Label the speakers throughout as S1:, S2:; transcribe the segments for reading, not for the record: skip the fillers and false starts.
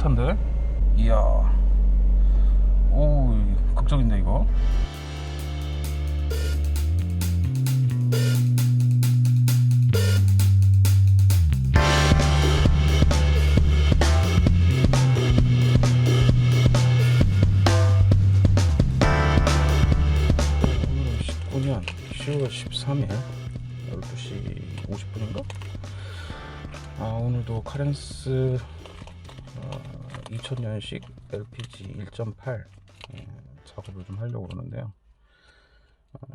S1: 깨끗한데? 이야, 오, 극적인데 이거. 오늘은 19년 10월 13일 12시 50분인가? 오늘도 카렌스 2000년식 LPG 1.8 작업을 좀 하려고 그러는데요.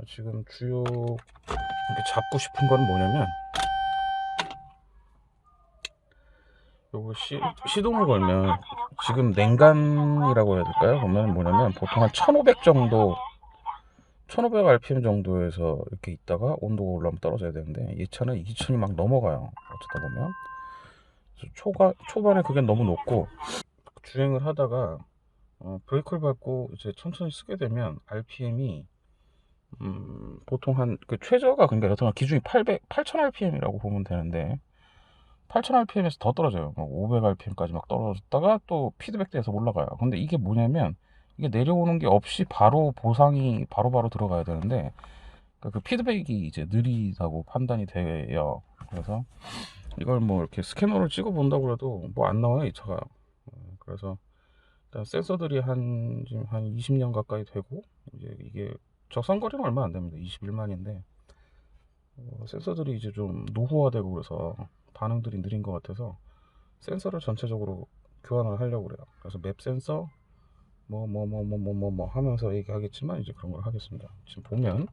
S1: 지금 주요 이렇게 잡고 싶은 건 뭐냐면, 요거 시동을 걸면 지금 냉간이라고 해야 될까요? 보면 뭐냐면 보통 한 1500 정도, 1500 rpm 정도에서 이렇게 있다가 온도가 올라오면 떨어져야 되는데, 이 차는 2000이 막 넘어가요. 어쩌다 보면 초반에 그게 너무 높고, 주행을 하다가 브레이크를 밟고 이제 천천히 쓰게 되면 RPM이 보통 한 그 최저가, 그러니까 여튼 기준이 8000 rpm이라고 보면 되는데, 8000 rpm에서 더 떨어져요. 500 rpm까지 막 떨어졌다가 또 피드백돼서 올라가요. 근데 이게 뭐냐면, 이게 내려오는 게 없이 바로 보상이 바로바로 들어가야 되는데, 그 피드백이 이제 느리다고 판단이 돼요. 그래서 이걸 뭐 이렇게 스캐너를 찍어 본다고 해도 뭐 안 나와요, 이 차가. 그래서 일단 센서들이 지금 한 20년 가까이 되고, 이제 이게 적상거리는 얼마 안 됩니다. 21만인데 센서들이 이제 좀 노후화되고 그래서 반응들이 느린 것 같아서 센서를 전체적으로 교환을 하려고 그래요. 그래서 맵 센서 뭐 하면서 얘기하겠지만, 이제 그런 걸 하겠습니다. 지금 보면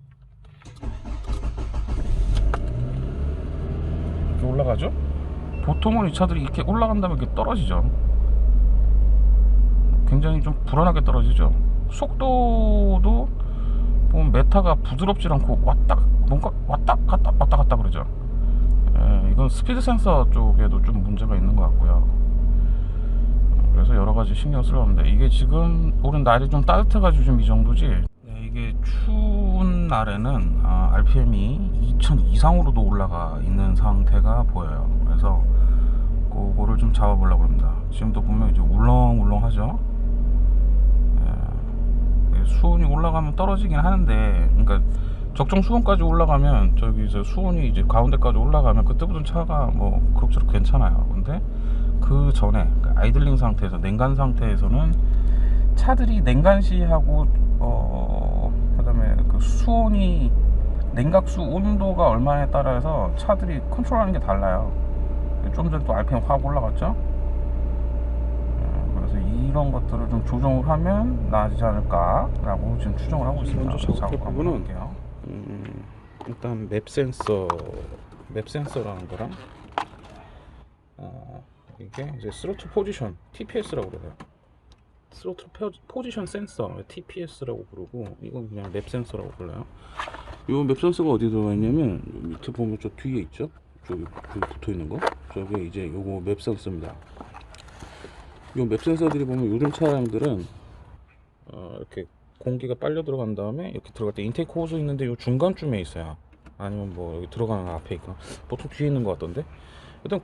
S1: 이렇게 올라가죠. 보통은 이 차들이 이렇게 올라간 다음에 이렇게 떨어지죠. 굉장히 좀 불안하게 떨어지죠. 속도도 보면 메타가 부드럽지 않고 뭔가 왔다 갔다 그러죠. 이건 스피드 센서 쪽에도 좀 문제가 있는 것 같고요. 그래서 여러 가지 신경 쓰려는데, 이게 지금 올해 날이 좀 따뜻해가지고 좀 이 정도지, 이게 추운 날에는 RPM이 2000 이상으로도 올라가 있는 상태가 보여요. 그래서 그거를 좀 잡아보려고 합니다. 지금도 보면 이제 울렁울렁하죠. 수온이 올라가면 떨어지긴 하는데, 그러니까 적정 수온까지 올라가면, 저기 이제 수온이 이제 가운데까지 올라가면 그때부터는 차가 뭐 그럭저럭 괜찮아요. 근데 그 전에 아이들링 상태에서, 냉간 상태에서는 차들이 냉간시하고 그다음에 그 수온이, 냉각수 온도가 얼마에 따라서 차들이 컨트롤하는 게 달라요. 좀 전에 또 RPM 확 올라갔죠. 그래서 이런 것들을 좀 조정을 하면 나아지지 않을까라고 지금 추정을 하고 있습니다. 먼저 작업해 보면 일단 맵 센서라는 거랑 이게 이제 스로틀 포지션 TPS라고 그래요. 스로틀 포지션 센서 TPS라고 부르고, 이건 그냥 맵 센서라고 불러요. 이 맵 센서가 어디 들어가 있냐면, 밑에 보면 저 뒤에 있죠. 저기 붙어 있는 거, 저게 이제 요거 맵 센서입니다. 이 맵 센서들이 보면 요즘 차량들은 이렇게 공기가 빨려 들어간 다음에 이렇게 들어갈 때 인테이크 호스 있는데 요 중간쯤에 있어요. 아니면 뭐 여기 들어가는 앞에 있거나, 보통 뒤에 있는 것 같던데, 일단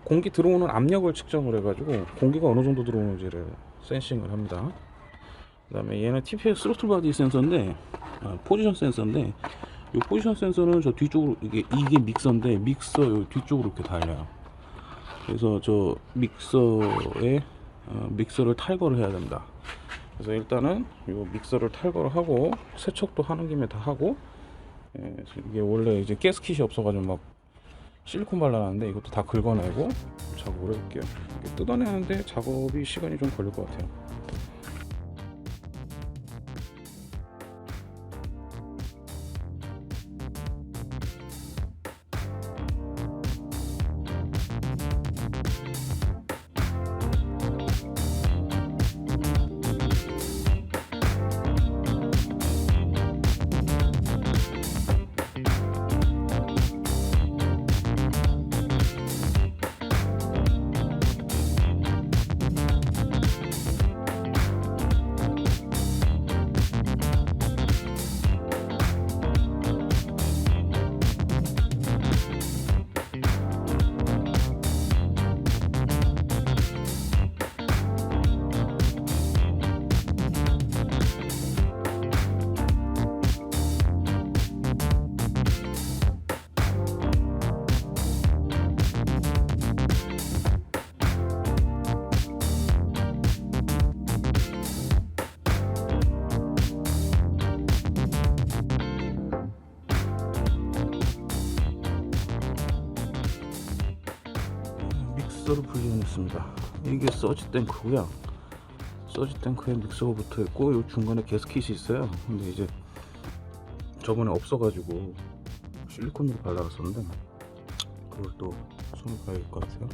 S1: 공기 들어오는 압력을 측정을 해가지고 공기가 어느 정도 들어오는지를 센싱을 합니다. 그 다음에 얘는 TPS 스로틀 바디 센서인데, 포지션 센서인데, 이 포지션 센서는 저 뒤쪽으로, 이게 믹서인데, 믹서 여기 뒤쪽으로 이렇게 달려요. 그래서 저 믹서를 탈거를 해야 됩니다. 그래서 일단은 이 믹서를 탈거를 하고, 세척도 하는 김에 다 하고, 이게 원래 이제 가스킷이 없어가지고 막 실리콘 발라놨는데, 이것도 다 긁어내고 작업을 해볼게요. 뜯어내는데 작업이 시간이 좀 걸릴 것 같아요. 믹서를 분리해냈습니다. 이게 서지 탱크고요. 서지 탱크에 믹서가 붙어있고 요 중간에 게스킷이 있어요. 근데 이제 저번에 없어가지고 실리콘으로 발라놨었는데 그걸 또 손을 봐야 될 것 같아요.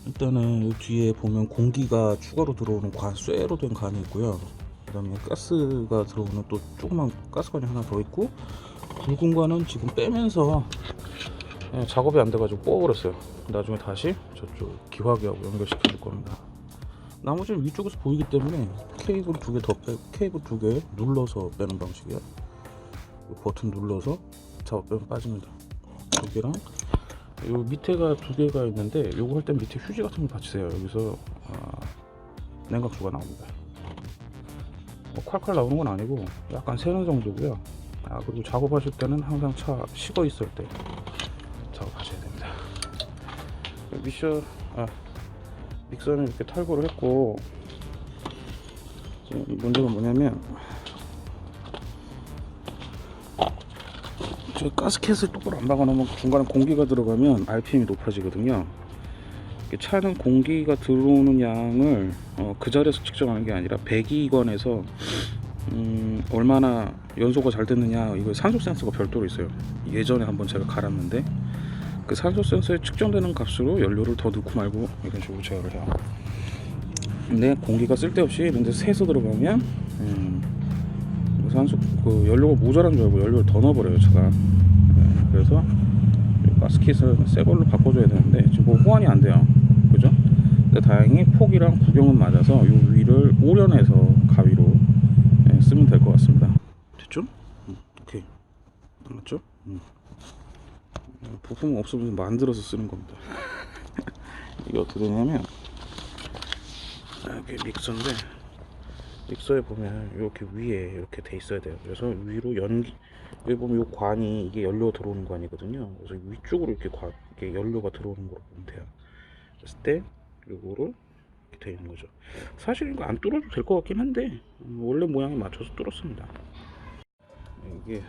S1: 일단은 이 뒤에 보면 공기가 추가로 들어오는 쇠로 된 관이 있고요. 그 다음에 가스가 들어오는 또 조그만 가스관이 하나 더 있고, 굵은 관은 지금 빼면서 작업이 안 돼가지고 뽑아버렸어요. 나중에 다시 저쪽 기화기하고 연결시켜 줄 겁니다. 나머지는 위쪽에서 보이기 때문에 케이블 2개 더 빼고, 케이블 2개 눌러서 빼는 방식이야. 버튼 눌러서 작업 빼면 빠집니다. 여기랑 요 밑에가 2개가 있는데, 요거 할 때 밑에 휴지 같은 거 받치세요. 여기서 냉각수가 나옵니다. 콸콸 나오는 건 아니고 약간 새는 정도고요. 그리고 작업하실 때는 항상 차 식어 있을 때 작업하셔야 됩니다. 믹서는 이렇게 탈거를 했고, 문제가 뭐냐면 저 가스켓을 똑바로 안 박아놓으면 중간에 공기가 들어가면 RPM이 높아지거든요. 차는 공기가 들어오는 양을 그 자리에서 측정하는 게 아니라 배기관에서 얼마나 연소가 잘 됐느냐, 이거 산소 센서가 별도로 있어요. 예전에 한번 제가 갈았는데 그 산소 센서에 측정되는 값으로 연료를 더 넣고 말고 이런 식으로 제어를 해요. 근데 공기가 쓸데없이 이런 데 새서 들어가면 산소 연료가 모자란 줄 알고 연료를 더 넣어버려요 차가. 그래서 가스킷을 새 걸로 바꿔줘야 되는데 지금 뭐 호환이 안 돼요, 그죠? 근데 다행히 폭이랑 구경은 맞아서 이 위를 오려내서 가위로 쓰면 될 것 같습니다. 됐죠? 오케이, 맞죠? 부품 없으면 만들어서 쓰는 겁니다. 이게 어떻게 되냐면, 이게 믹서인데, 믹서에 보면 이렇게 위에 이렇게 돼 있어야 돼요. 그래서 위로 여기 보면 이 관이 이게 연료 들어오는 관이거든요. 그래서 위쪽으로 이렇게 연료가 들어오는 거로 보면 돼요. 그랬을 때 요거를 이렇게 돼 있는 거죠. 사실 이거 안 뚫어도 될 것 같긴 한데 원래 모양에 맞춰서 뚫었습니다. 이게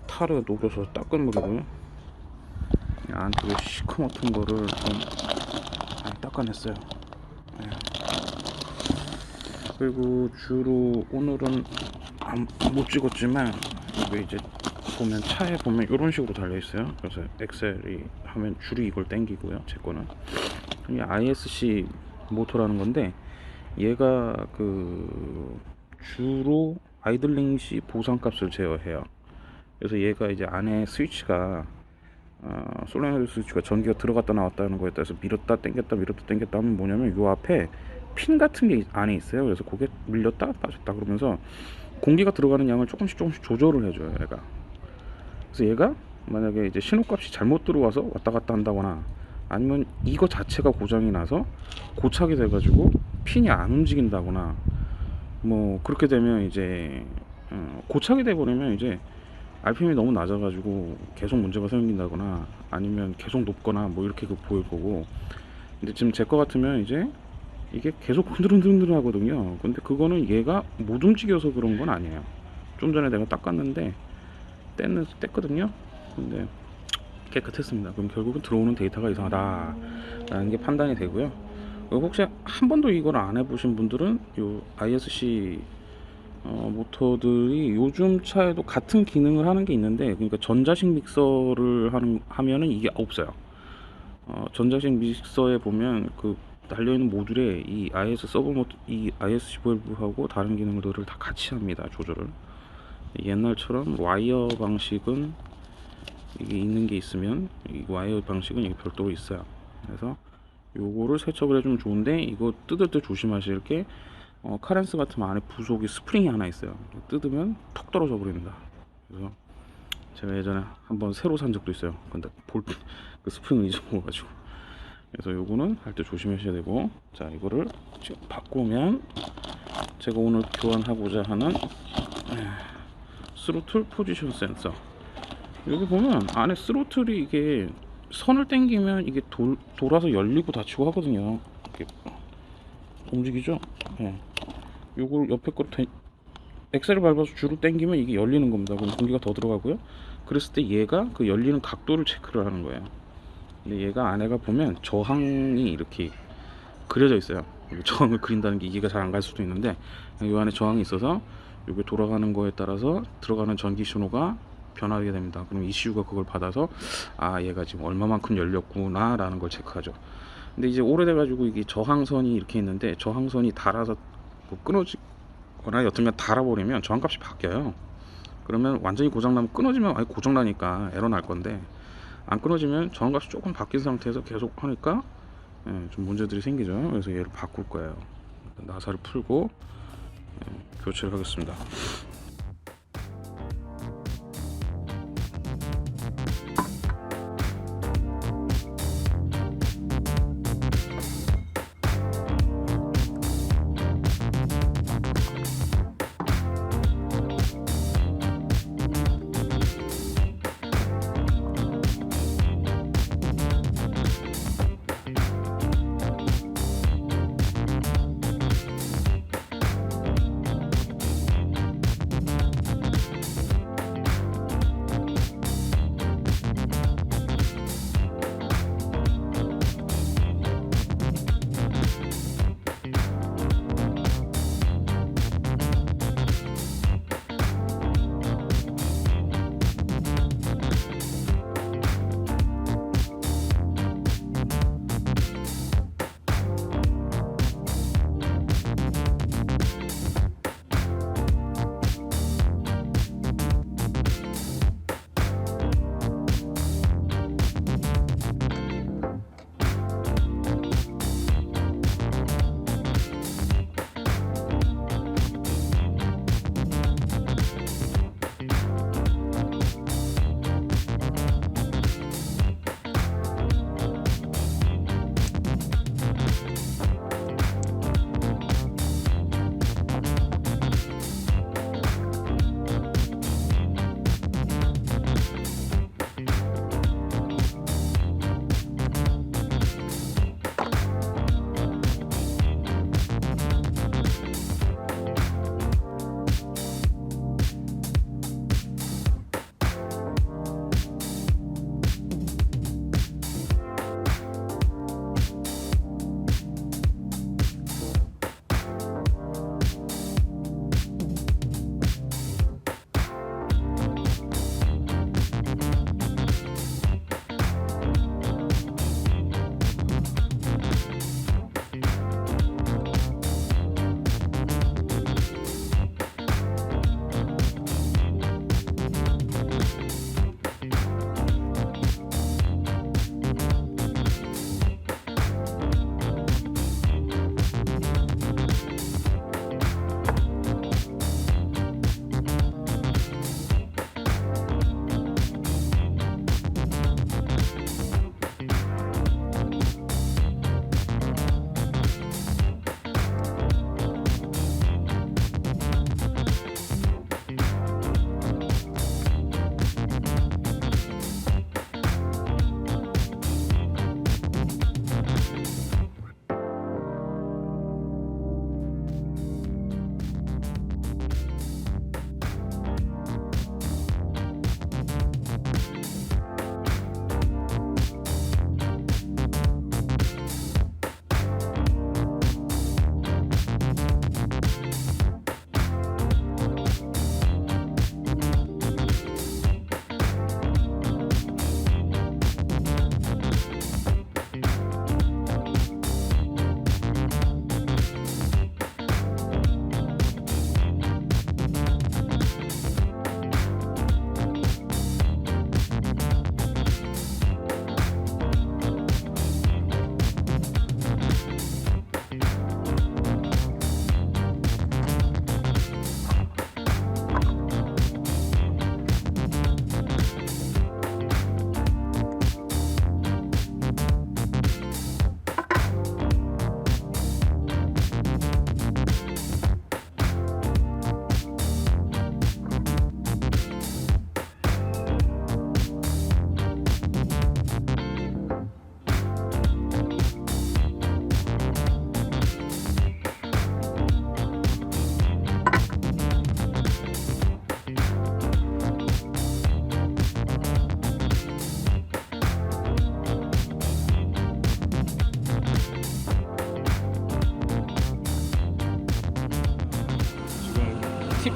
S1: 타르 녹여서 닦은 물이고요. 안쪽에 시커멓던 거를 좀 닦아냈어요. 그리고 주로 오늘은 못 찍었지만 이게 이제 보면 차에 보면 이런 식으로 달려 있어요. 그래서 엑셀이 하면 줄이 이걸 당기고요. 제 거는 이 ISC 모터라는 건데, 얘가 주로 아이들링 시 보상값을 제어해요. 그래서 얘가 이제 안에 스위치가 솔레노이드 스위치가 전기가 들어갔다 나왔다 하는 거에 따라서 밀었다 당겼다 밀었다 당겼다 하면 뭐냐면 요 앞에 핀 같은 게 안에 있어요. 그래서 그게 밀렸다 빠졌다 그러면서 공기가 들어가는 양을 조금씩 조절을 해줘요, 얘가. 그래서 얘가 만약에 이제 신호값이 잘못 들어와서 왔다 갔다 한다거나, 아니면 이거 자체가 고장이 나서 고착이 돼가지고 핀이 안 움직인다거나, 뭐 그렇게 되면 이제 고착이 돼버리면 이제 RPM이 너무 낮아가지고 계속 문제가 생긴다거나, 아니면 계속 높거나 뭐 이렇게 보일 거고. 근데 지금 제 거 같으면 이제 이게 계속 흔들흔들 하거든요. 근데 그거는 얘가 못 움직여서 그런 건 아니에요. 좀 전에 내가 닦았는데 뗐거든요. 근데 깨끗했습니다. 그럼 결국은 들어오는 데이터가 이상하다 라는 게 판단이 되고요. 혹시 한 번도 이걸 안 해보신 분들은 요 ISC 모터들이 요즘 차에도 같은 기능을 하는 게 있는데, 그러니까 전자식 믹서를 하면은 이게 없어요. 전자식 믹서에 보면 달려있는 모듈에 이 IS 서버 모드, 이 ISC 밸브하고 다른 기능들을 다 같이 합니다, 조절을. 옛날처럼 와이어 방식은 이게 있는 게 있으면 이 와이어 방식은 이게 별도로 있어요. 그래서 요거를 세척을 해주면 좋은데, 이거 뜯을 때 조심하실 게 카렌스 같으면 안에 부속이 스프링이 하나 있어요. 뜯으면 턱 떨어져 버립니다. 그래서 제가 예전에 한번 새로 산 적도 있어요. 근데 그 스프링을 잊어먹어가지고. 그래서 요거는 할 때 조심하셔야 되고, 자, 이거를 지금 바꾸면 제가 오늘 교환하고자 하는 스로틀 포지션 센서, 여기 보면 안에 스로틀이 이게 선을 당기면 이게 돌아서 열리고 닫히고 하거든요. 이렇게 움직이죠? 요걸 옆에 거 엑셀을 밟아서 줄을 당기면 이게 열리는 겁니다. 그럼 공기가 더 들어가고요. 그랬을 때 얘가 그 열리는 각도를 체크를 하는 거예요. 근데 얘가 안에가 보면 저항이 이렇게 그려져 있어요. 저항을 그린다는 게 이해가 잘 안 갈 수도 있는데 이 안에 저항이 있어서 이게 돌아가는 거에 따라서 들어가는 전기 신호가 변하게 됩니다. 그럼 ECU가 그걸 받아서 아 얘가 지금 얼마만큼 열렸구나 라는 걸 체크하죠. 근데 이제 오래돼 가지고 이게 저항선이 이렇게 있는데 저항선이 닳아서 뭐 끊어지거나 여튼간 닳아버리면 저항값이 바뀌어요. 그러면 완전히 고장나면 끊어지면 아예 고장나니까 에러 날 건데 안 끊어지면 저항값이 조금 바뀐 상태에서 계속 하니까 좀 문제들이 생기죠. 그래서 얘를 바꿀 거예요. 나사를 풀고 교체를 하겠습니다.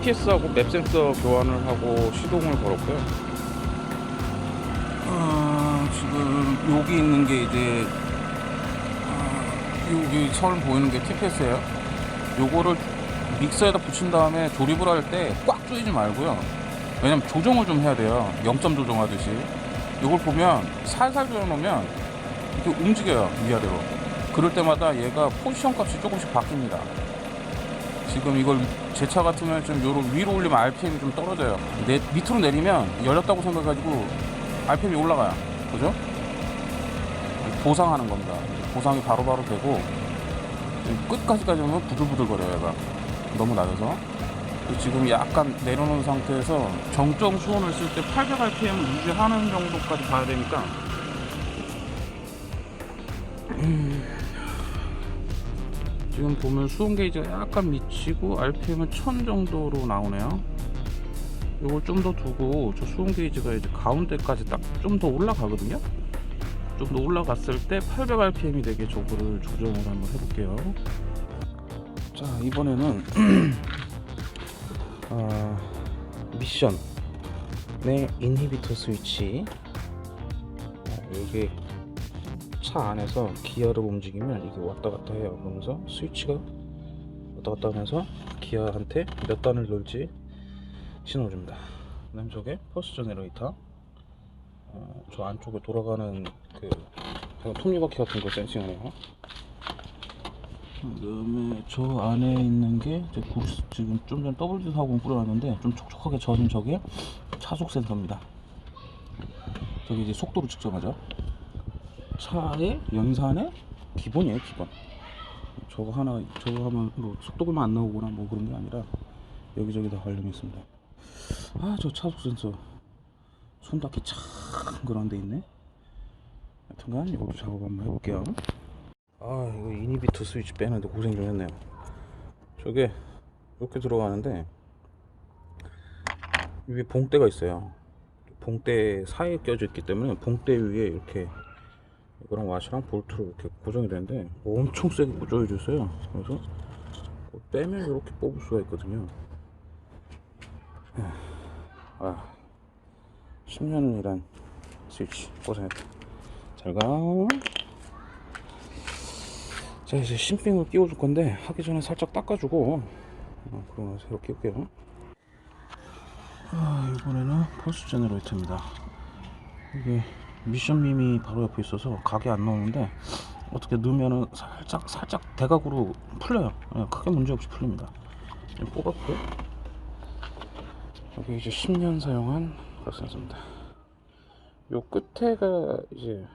S1: TPS하고 맵 센서 교환을 하고 시동을 걸었고요. 지금 여기 있는 게 이제 여기 선 보이는 게 TPS예요. 요거를 믹서에다 붙인 다음에 조립을 할 때 꽉 조이지 말고요. 왜냐면 조정을 좀 해야 돼요. 0점 조정하듯이. 이걸 보면 살살 조여놓으면 이렇게 움직여요, 위아래로. 그럴 때마다 얘가 포지션 값이 조금씩 바뀝니다. 지금 이걸 제 차 같으면 좀 요로 위로 올리면 RPM이 좀 떨어져요. 밑으로 내리면 열렸다고 생각해가지고 RPM이 올라가요. 그죠? 보상하는 겁니다. 보상이 바로바로 되고 끝까지 가면 부들부들 거려요. 얘가 너무 낮아서. 지금 약간 내려놓은 상태에서 정점 수온을 쓸 때 800rpm을 유지하는 정도까지 봐야 되니까 지금 보면 수온 게이지가 약간 미치고 RPM은 1000 정도로 나오네요. 이걸 좀 더 두고 저 수온 게이지가 이제 가운데까지 딱 좀 더 올라가거든요. 좀 더 올라갔을 때 800rpm이 되게 저거를 조정을 한번 해볼게요. 자, 이번에는 미션의 인히비터 스위치, 이게 차 안에서 기어를 움직이면 이게 왔다 갔다 해요. 그러면서 스위치가 왔다 갔다 하면서 기어한테 몇 단을 넣을지 신호를 줍니다. 그 다음 저게 퍼스 제너레이터, 저 안쪽에 돌아가는 그 톱니바퀴 같은 거 센싱하네요. 그 다음에 저 안에 있는 게 지금 좀 전 WD-40 뿌려놨는데 좀 촉촉하게 젖은 저게 차속 센서입니다. 저기 이제 속도를 측정하죠. 차의 연산의 기본이에요, 기본. 저거 하면 뭐 속도만 안 나오거나 뭐 그런 게 아니라 여기저기 다 관련이 있습니다. 저 차속 센서 손 닿기 참 그런 데 있네. 하여튼간 이것도 작업 한번 해볼게요. 이거 이니비터 스위치 빼는데 고생 좀 했네요. 저게 이렇게 들어가는데 위에 봉대가 있어요. 봉대 사이에 껴져 있기 때문에 봉대 위에 이렇게 이거랑 와시랑 볼트로 이렇게 고정이 되는데 엄청 세게 조여 줬어요. 그래서 빼면 이렇게 뽑을 수가 있거든요. 10년을 일한 스위치 고생했다. 잘가. 자, 이제 신빙을 끼워줄 건데 하기 전에 살짝 닦아주고 그러고 새로 끼울게요. 이번에는 펄스 제너레이터입니다. 이게 미션 밈이 바로 옆에 있어서 각이 안 나오는데 어떻게 넣으면은 살짝 대각으로 풀려요. 크게 문제없이 풀립니다. 뽑았고, 여기 이제 10년 사용한 센서입니다. 요 끝에가 이제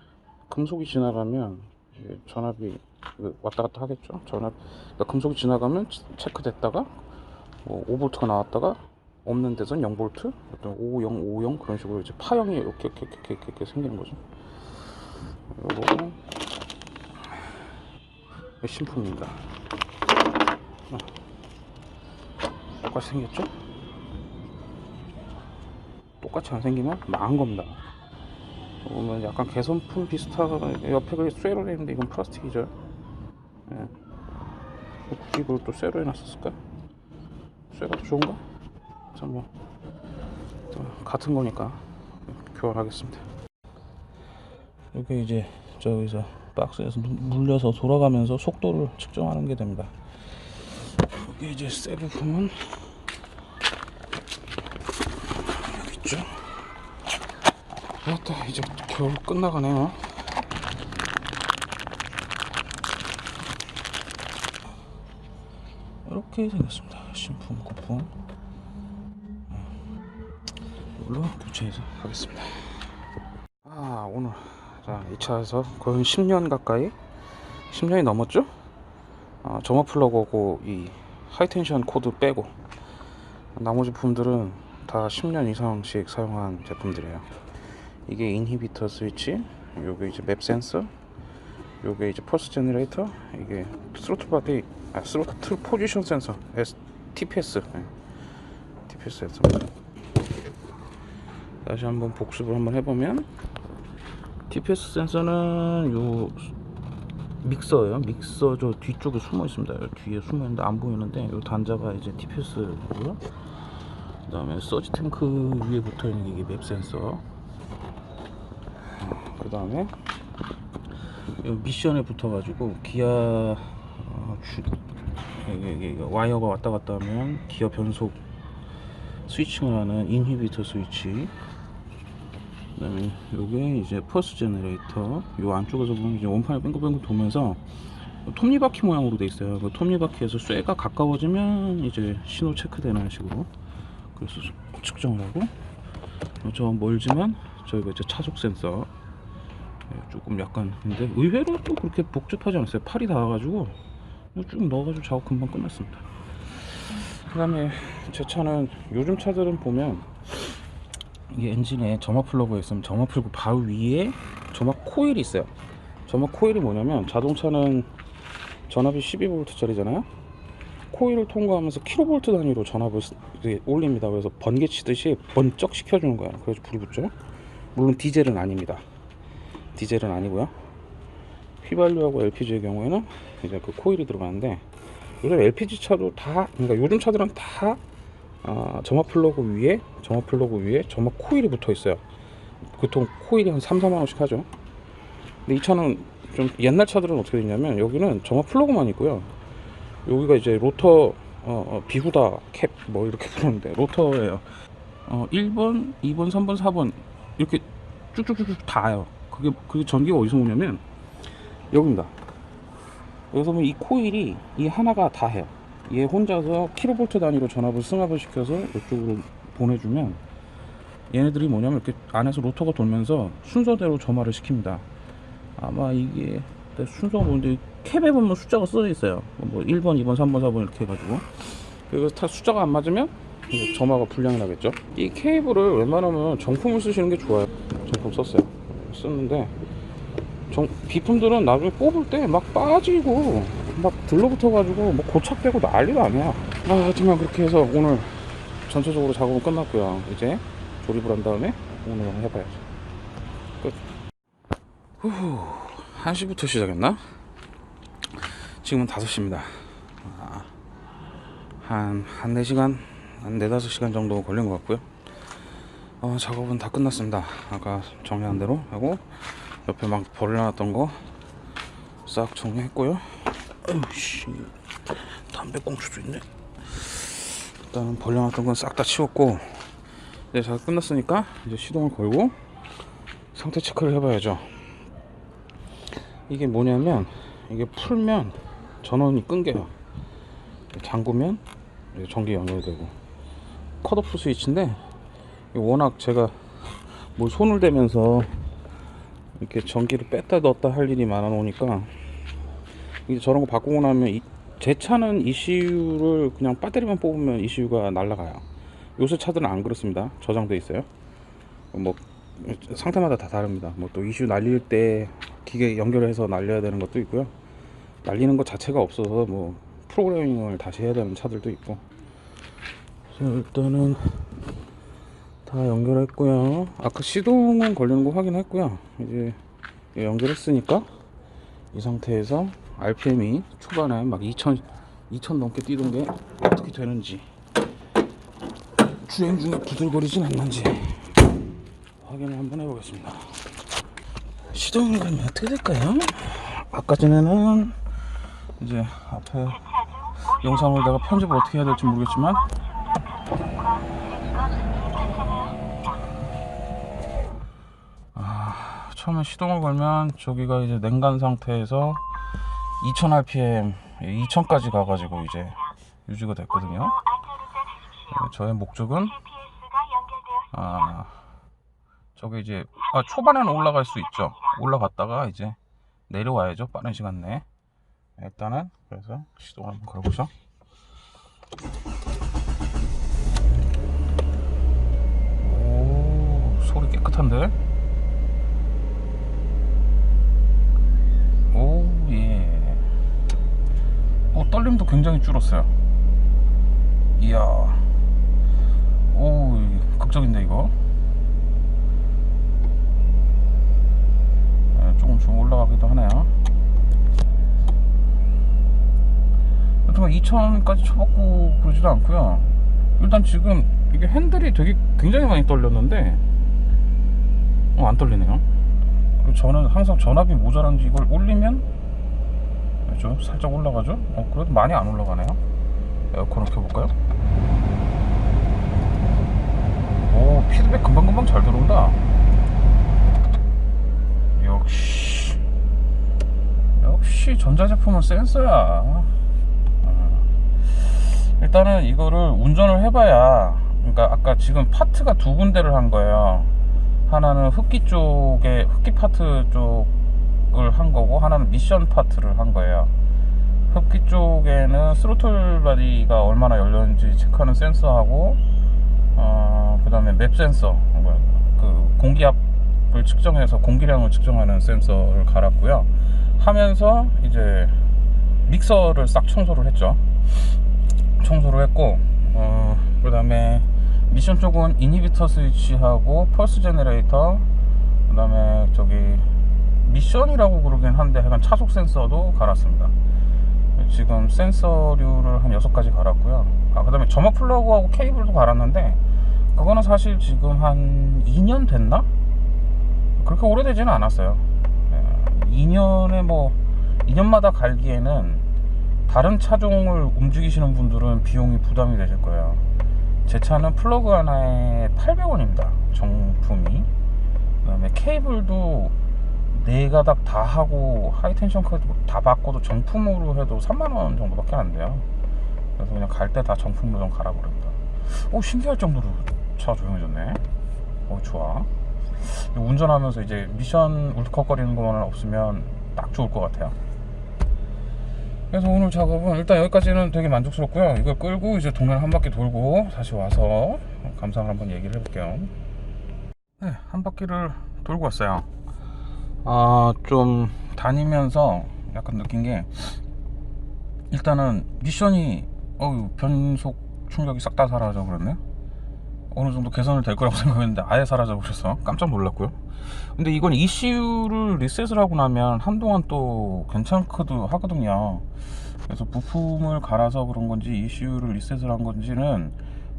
S1: 금속이 지나가면 이제 전압이 왔다 갔다 하겠죠. 그러니까 금속이 지나가면 체크됐다가 5V가 나왔다가 없는 데선 0V, 어떤 5050 그런 식으로 이제 파형이 이렇게 생기는 거죠. 요거 신품입니다. 똑같이 생겼죠? 똑같이 안 생기면 망한 겁니다. 보면 약간 개선품 비슷하게 옆에 그 쇠로 되어 있는데 이건 플라스틱이죠. 이걸 또 쇠로 해놨었을까? 쇠가 좋은가? 참 뭐 같은 거니까 교환하겠습니다. 이게 이제 저기서 박스에서 물려서 돌아가면서 속도를 측정하는 게 됩니다. 여기 이제 쇠 부품은 여기 있죠. 왔다, 이제 겨우 끝나가네요. 이렇게 생겼습니다. 신품 고품 이걸로 교체해서 하겠습니다. 오늘 이 차에서 거의 10년 가까이 10년이 넘었죠. 점화 플러그하고 이 하이텐션 코드 빼고 나머지 부품들은 다 10년 이상씩 사용한 제품들이에요. 이게 인히비터 스위치, 요게 이제 맵 센서, 요게 이제 펄스 제너레이터, 이게 스로틀 바디, 스로틀 포지션 센서, TPS, TPS였습니다. 다시 한번 복습을 한번 해보면, TPS 센서는 요 믹서예요. 믹서 저 뒤쪽에 숨어 있습니다. 뒤에 숨어 있는데 안 보이는데 요 단자가 이제 TPS고요. 그 다음에 서지 탱크 위에 붙어있는 게 맵 센서. 그 다음에 미션에 붙어가지고 기아 와이어가 왔다 갔다 하면 기어 변속 스위칭을 하는 인히비터 스위치. 그 다음에 요게 이제 퍼스 제너레이터. 요 안쪽에서 보면 이제 원판을 뺑글뺑글 돌면서 톱니바퀴 모양으로 돼 있어요. 그 톱니바퀴에서 쇠가 가까워지면 이제 신호 체크되는 식으로, 그래서 측정을 하고, 저 멀지만 저희가 이제 차속 센서. 조금 약간, 근데 의외로 또 그렇게 복잡하지 않았어요. 팔이 닿아가지고 쭉 넣어가지고 작업 금방 끝났습니다. 그 다음에 제 차는, 요즘 차들은 보면 이게 엔진에 점화 플러그가 있으면 점화 플러그 바로 위에 점화 코일이 있어요. 점화 코일이 뭐냐면, 자동차는 전압이 12V짜리잖아요. 코일을 통과하면서 킬로볼트 단위로 전압을 올립니다. 그래서 번개 치듯이 번쩍 식혀주는 거예요. 그래서 불이 붙죠. 물론 디젤은 아닙니다. 디젤은 아니고요. 휘발유하고 LPG의 경우에는 이제 그 코일이 들어가는데, 요즘 LPG 차도 다, 그러니까 요즘 차들은 다 점화 플러그 위에 점화 코일이 붙어 있어요. 보통 코일이 한 3, 4만 원씩 하죠. 근데 이 차는 좀, 옛날 차들은 어떻게 되냐면, 여기는 점화 플러그만 있고요. 여기가 이제 로터, 비후다 캡 뭐 이렇게 부르는데, 로터예요. 1번, 2번, 3번, 4번 이렇게 쭉쭉쭉쭉 닿아요. 그게 전기가 어디서 오냐면 여기입니다. 여기서 보면 이 코일이, 이 하나가 다 해요. 얘 혼자서 킬로볼트 단위로 전압을 승합을 시켜서 이쪽으로 보내주면, 얘네들이 뭐냐면 이렇게 안에서 로터가 돌면서 순서대로 점화를 시킵니다. 아마 이게 순서가 뭔데, 캡에 보면 숫자가 써져 있어요. 뭐 1번, 2번, 3번, 4번 이렇게 해가지고. 그래서 다 숫자가 안 맞으면 점화가 불량이 나겠죠. 이 케이블을 웬만하면 정품을 쓰시는 게 좋아요. 정품 썼는데, 비품들은 나중에 뽑을 때 막 빠지고 막 들러붙어 가지고 뭐 고착되고 난리가 아니야. 하여튼간 그렇게 해서 오늘 전체적으로 작업은 끝났고요. 이제 조립을 한 다음에 오늘 해봐야죠. 끝. 1시부터 시작했나? 지금은 5시입니다. 한 4시간, 한 4, 5시간 정도 걸린 것 같고요. 작업은 다 끝났습니다. 아까 정리한 대로 하고, 옆에 막 버려놨던 거 싹 정리했고요. 어이씨, 담배 꽁초도 있네. 일단 버려놨던 건 싹 다 치웠고, 이제 작업 끝났으니까 이제 시동을 걸고 상태 체크를 해봐야죠. 이게 뭐냐면, 이게 풀면 전원이 끊겨요. 잠그면 전기 연결되고. 컷오프 스위치인데, 워낙 제가 뭘 손을 대면서 이렇게 전기를 뺐다 넣었다 할 일이 많아 놓으니까, 이제 저런 거 바꾸고 나면, 제 차는 ECU를 그냥 배터리만 뽑으면 ECU가 날아가요. 요새 차들은 안 그렇습니다. 저장돼 있어요. 뭐 상태마다 다 다릅니다. 뭐 또 ECU 날릴 때 기계 연결해서 날려야 되는 것도 있고요. 날리는 것 자체가 없어서 뭐 프로그래밍을 다시 해야 되는 차들도 있고. 그래서 일단은 다 연결했고요. 아까 시동은 걸리는 거 확인했고요. 이제 연결했으니까 이 상태에서 RPM이 초반에 막 2000 넘게 뛰던 게 어떻게 되는지, 주행 중에 부들거리진 않는지 확인을 한번 해보겠습니다. 시동을 걸면 어떻게 될까요? 아까 전에는 이제 앞에 영상을 내가 편집을 어떻게 해야 될지 모르겠지만, 처음에 시동을 걸면 저기가 이제 냉간 상태에서 2000rpm 2000까지 가가지고 이제 유지가 됐거든요. 저의 목적은 저게 이제 초반에는 올라갈 수 있죠. 올라갔다가 이제 내려와야죠, 빠른 시간 내에. 일단은 그래서 시동을 한번 걸어보죠. 오, 소리 깨끗한데? 오, 예. 떨림도 굉장히 줄었어요. 이야, 오, 극적인데 이거. 조금 올라가기도 하네요. 여튼 2000까지 쳐먹고 그러지도 않고요. 일단 지금 이게 핸들이 되게 굉장히 많이 떨렸는데 안 떨리네요. 그리고 저는 항상 전압이 모자란지 이걸 올리면 좀 살짝 올라가죠. 그래도 많이 안 올라가네요. 에어컨을 켜볼까요? 오, 피드백 금방금방 잘 들어온다. 역시 전자제품은 센서야. 일단은 이거를 운전을 해봐야, 그러니까 아까 지금 파트가 두 군데를 한 거예요. 하나는 흡기 쪽에, 흡기 파트 쪽을 한 거고, 하나는 미션 파트를 한 거예요. 흡기 쪽에는 스로틀 바디가 얼마나 열렸는지 체크하는 센서하고, 그 다음에 맵 센서, 그 공기압을 측정해서 공기량을 측정하는 센서를 갈았고요. 하면서 이제 믹서를 싹 청소를 했죠. 청소를 했고, 그 다음에 미션 쪽은 이니비터 스위치하고 펄스 제너레이터, 그 다음에 저기 미션이라고 그러긴 한데 약간 차속 센서도 갈았습니다. 지금 센서류를 한 6가지 갈았고요. 그 다음에 점막 플러그하고 케이블도 갈았는데 그거는 사실 지금 한 2년 됐나? 그렇게 오래되지는 않았어요. 2년에 2년마다 갈기에는 다른 차종을 움직이시는 분들은 비용이 부담이 되실 거예요. 제 차는 플러그 하나에 800원입니다 정품이. 그 다음에 케이블도 4가닥 다 하고 하이텐션 카드 다 바꿔도 정품으로 해도 3만원 정도밖에 안 돼요. 그래서 그냥 갈 때 다 정품으로 좀 갈아버립니다. 신기할 정도로 차 조용해졌네. 좋아. 운전하면서 이제 미션 울컥거리는 것만 없으면 딱 좋을 것 같아요. 그래서 오늘 작업은 일단 여기까지는 되게 만족스럽고요. 이걸 끌고 이제 동네를 한 바퀴 돌고 다시 와서 감상을 한번 얘기를 해볼게요. 네, 한 바퀴를 돌고 왔어요. 좀 다니면서 약간 느낀 게, 일단은 미션이 변속 충격이 싹 다 사라져 버렸네. 어느 정도 개선을 될 거라고 생각했는데 아예 사라져 버려서 깜짝 놀랐고요. 근데 이건 ECU를 리셋을 하고 나면 한동안 또 괜찮기도 하거든요. 그래서 부품을 갈아서 그런 건지 ECU를 리셋을 한 건지는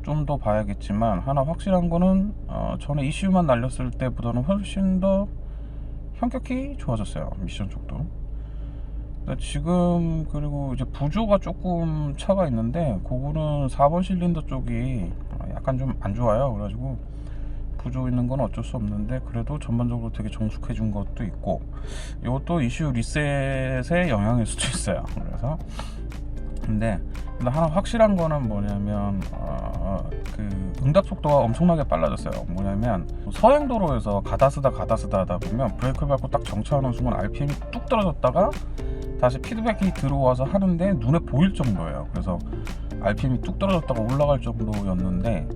S1: 좀 더 봐야겠지만, 하나 확실한 거는 전에 ECU만 날렸을 때보다는 훨씬 더 현격히 좋아졌어요. 미션 쪽도. 지금 그리고 이제 부조가 조금 차가 있는데 그거는 4번 실린더 쪽이 약간 좀 안 좋아요. 그래가지고 부조 있는 건 어쩔 수 없는데, 그래도 전반적으로 되게 정숙해 준 것도 있고, 이것도 ECU 리셋의 영향일 수도 있어요. 그래서 근데 하나 확실한 거는 뭐냐면 그 응답 속도가 엄청나게 빨라졌어요. 뭐냐면 서행도로에서 가다쓰다 하다 보면 브레이크를 밟고 딱 정차하는 순간 RPM이 뚝 떨어졌다가 다시 피드백이 들어와서 하는데 눈에 보일 정도예요. 그래서 RPM이 뚝 떨어졌다가 올라갈 정도였는데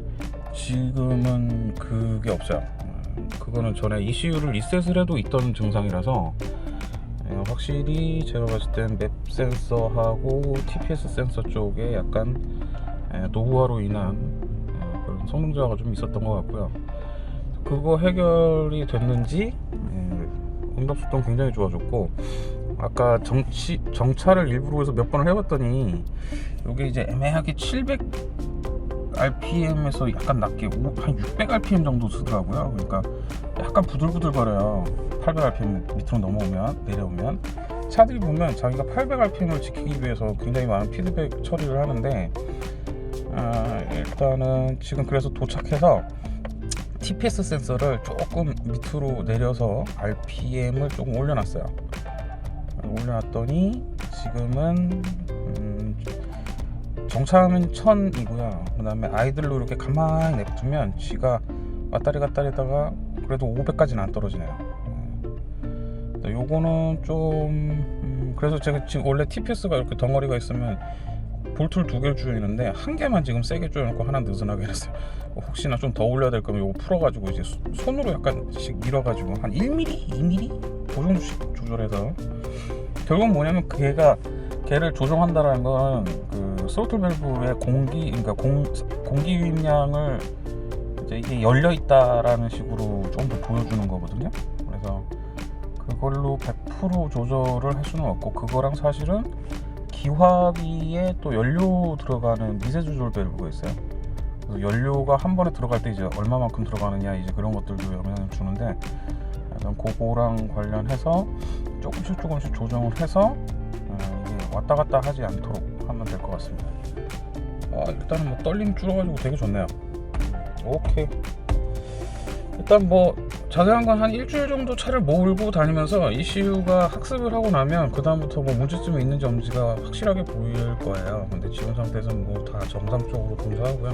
S1: 지금은 그게 없어요. 그거는 전에 ECU를 리셋을 해도 있던 증상이라서 확실히 제가 봤을 땐 맵 센서하고 TPS 센서 쪽에 약간 노후화로 인한 그런 성능 저하가 좀 있었던 것 같고요. 그거 해결이 됐는지 응답 속도는 굉장히 좋아졌고, 아까 정차를 일부러 해서 몇 번을 해봤더니 이게 이제 애매하게 700rpm에서 약간 낮게 한 600rpm 정도 쓰더라고요. 그러니까 약간 부들부들거려요. 800rpm 밑으로 내려오면 차들이 보면 자기가 800rpm을 지키기 위해서 굉장히 많은 피드백 처리를 하는데, 일단은 지금 그래서 도착해서 TPS 센서를 조금 밑으로 내려서 RPM을 조금 올려놨어요. 올려놨더니 지금은 정차하면 1000이고요. 그 다음에 아이들로 이렇게 가만히 냅두면 지가 왔다리 갔다리 하다가 그래도 500까지는 안 떨어지네요. 요거는 좀 그래서 제가 지금 원래 TPS가 이렇게 덩어리가 있으면 볼트를 2개를 조여있는데 한 개만 지금 세게 조여놓고 하나 느슨하게 했어요. 혹시나 좀 더 올려야 될 거면 요거 풀어가지고 이제 손으로 약간씩 밀어가지고 한 1mm, 2mm 그 정도씩 조절해서, 결국은 뭐냐면 걔를 조정한다라는 건 그 스로틀 밸브의 그러니까 공기 유입량을 이제 이게 열려 있다라는 식으로 좀 더 보여주는 거거든요. 그래서 그걸로 100% 조절을 할 수는 없고, 그거랑 사실은 기화기에 또 연료 들어가는 미세 조절 밸브가 있어요. 그 연료가 한 번에 들어갈 때 이제 얼마만큼 들어가느냐 이제 그런 것들도 영향을 주는데, 약간 그거랑 관련해서 조금씩 조정을 해서 이게 왔다 갔다 하지 않도록 하면 될 것 같습니다. 일단은 뭐 떨림 줄어가지고 되게 좋네요. 오케이. 일단 뭐 자세한 건 한 일주일 정도 차를 몰고 다니면서 ECU가 학습을 하고 나면 그 다음부터 뭐 문제점이 있는지 없는지가 확실하게 보일 거예요. 근데 지금 상태에서는 뭐 다 정상적으로 동작하고요.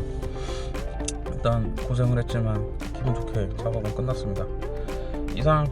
S1: 일단 고생을 했지만 기분 좋게 작업은 끝났습니다. 이상